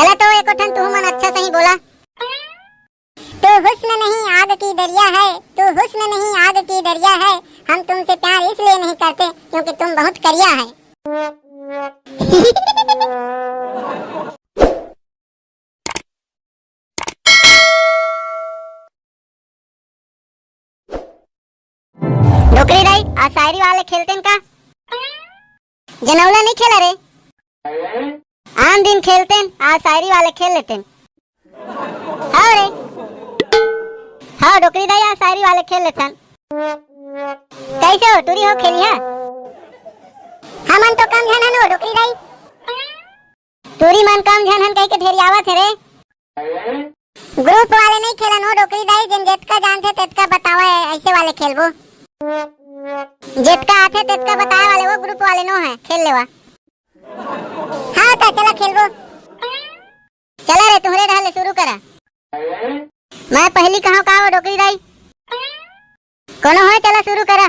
चला तो एक उठन तू मन अच्छा सही बोला। तू हुस्न नहीं आग की दरिया है, तू हुस्न नहीं आग की दरिया है, हम तुमसे प्यार इसलिए नहीं करते क्योंकि तुम बहुत करिया है। डोकरी राई आज शायरी वाले खेलते हैं का? जनौला नहीं खेला रे, आम दिन खेलते हैं, आज शायरी वाले खेल लेते हैं। हाँ रे, हाँ डोकरी दाई आज शायरी वाले खेल लेते हैं। कैसे हो टूरी हो खेली है? हाँ मन तो कम झनहन हो डोकरी दाई, टूरी मन कम झनहन कह के ढेरी आवत है रे। ग्रुप वाले नहीं खेलन हो डोकरी दाई, जिन जेतका जानते तेतका बतावा है, ऐसे वाले खेलबो। जेतका आथे तेतका बताए वाले वो ग्रुप वाले नो है, खेल लेवा। हाँ तो चला खेलबो। चला रे तुम्हारे ढाले शुरू करा। मैं पहली कहाँ का हो डोकरी दाई? कोनो है, चला शुरू करा।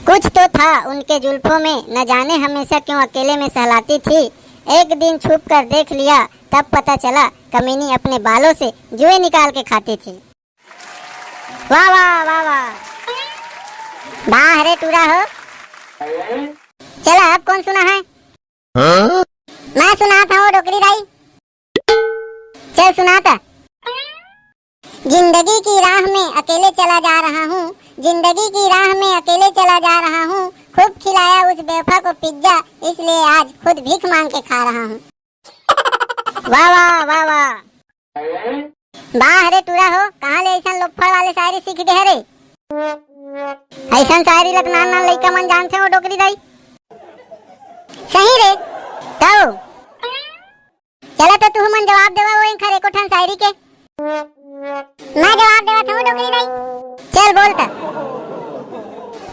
कुछ तो था उनके जुल्फों में, न जाने हमेशा क्यों अकेले में सहलाती थी। एक दिन छुप कर देख लिया, तब पता चला कमीनी अपने बालों से जुए निकाल के खाती थी। वाह वाह वाह वाह, बाहरे टूरा हो। चला अब कौन सुना है? हाँ? मैं सुनाता हूँ डोकरी दाई, चल सुनाता। जिंदगी की राह में अकेले चला जा रहा हूँ, जिंदगी की राह में अकेले चला जा रहा हूँ, खूब खिलाया उस बेवफा को पिज्जा, इसलिए आज खुद भीख मांग के खा रहा हूँ। वाह वाह वाह वाह, बाहरे टूरा हो, कहाँ ले ऐसा लोफड़ वाले शायरी सीख गए रे? ऐसा शायरी लग नान नान लइका मन जानते हो डोकरी दाई? सही रे, तो चला तो तू मन जवाब देवा वो खरे को ठन शायरी के। मैं जवाब देवा था डोकरी दाई, चल बोलता।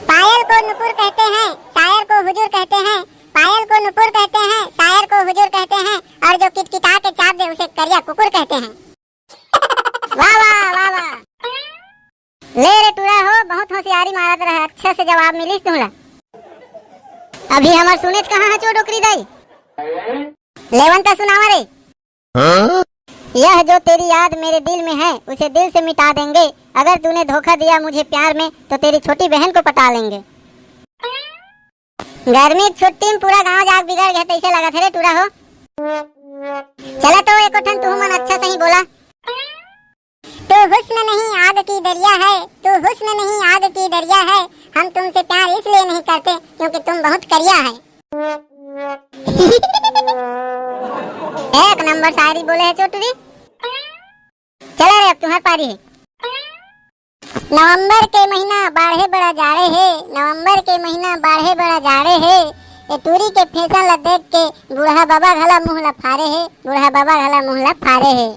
पायल को नुपुर कहते हैं, शायर को हुजूर कहते हैं, पायल को नुपुर कहते हैं, शायर को हुजूर कहते हैं, और जो किटकिटा के चाप दे उसे करिया कुकुर कहते हैं। वाह वाह वाह वाह, ले रे टूरा हो, बहुत होशियारी मारत रहा, अच्छा से जवाब मिलिस तुमला। अभी हमार सुनेज कहाँ है चो डोकरी दाई? लेवन का सुनावा रे। हाँ? यह जो तेरी याद मेरे दिल में है, उसे दिल से मिटा देंगे। अगर तूने धोखा दिया मुझे प्यार में, तो तेरी छोटी बहन को पटा लेंगे। गर्मी छुट्टी में पूरा गांव जाग बिगड़ गया, ऐसे लगा थे रे टूरा हो। चला तो एक उठन तू मन अच्छा सही बोला। तू हुस्न नहीं आग की दरिया है, तू हुस्न नहीं आग की दरिया है, हम तुमसे प्यार इसलिए नहीं करते क्योंकि तुम बहुत करिया है। एक नंबर शायरी बोले है चोटरी। चला रे अब तुम्हारी पारी है। नवंबर के महीना बाढ़े बड़ा जाड़े है, नवंबर के महीना बाढ़े बड़ा जाड़े है, ये टूरी के फैशन ला देख के बूढ़ा बाबा घला मुँह लफारे है, बूढ़ा बाबा घला मुँह लफारे है।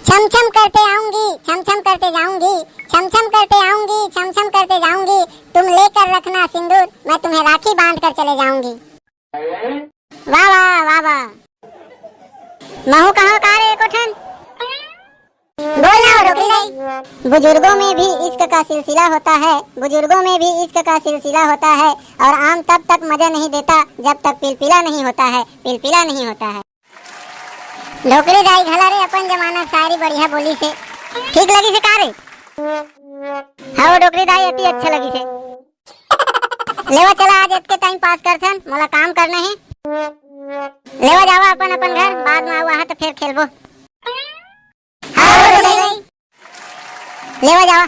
छम छम करते आऊंगी, छम छम करते जाऊंगी, छम छम करते आऊंगी, छम छम करते जाऊंगी, तुम लेकर रखना सिंदूर, मैं तुम्हें राखी बांध कर चले जाऊंगी। वाह वाह वाह वाह, महू कहाँ का रे कोठन? बोलना हो डोकरी दाई। बुजुर्गों में भी इश्क का सिलसिला होता है, बुजुर्गों में भी इश्क का सिलसिला होता है, और आम तब तक मजा नहीं देता जब तक पिलपिला नहीं होता है, पिलपिला नहीं होता है। डोकरी दाई घला रे अपन जमाना शायरी बढ़िया बोली से, ठीक लगी से का रे? हाँ डोकरी दाई अति अच्छा लगी से। लेवा चला आज इतने टाइम पास करथन, मोला काम करना है। लेवा जावा अपन अपन घर, बाद में आवा तो फिर खेलबो। हाँ लेवा जावा।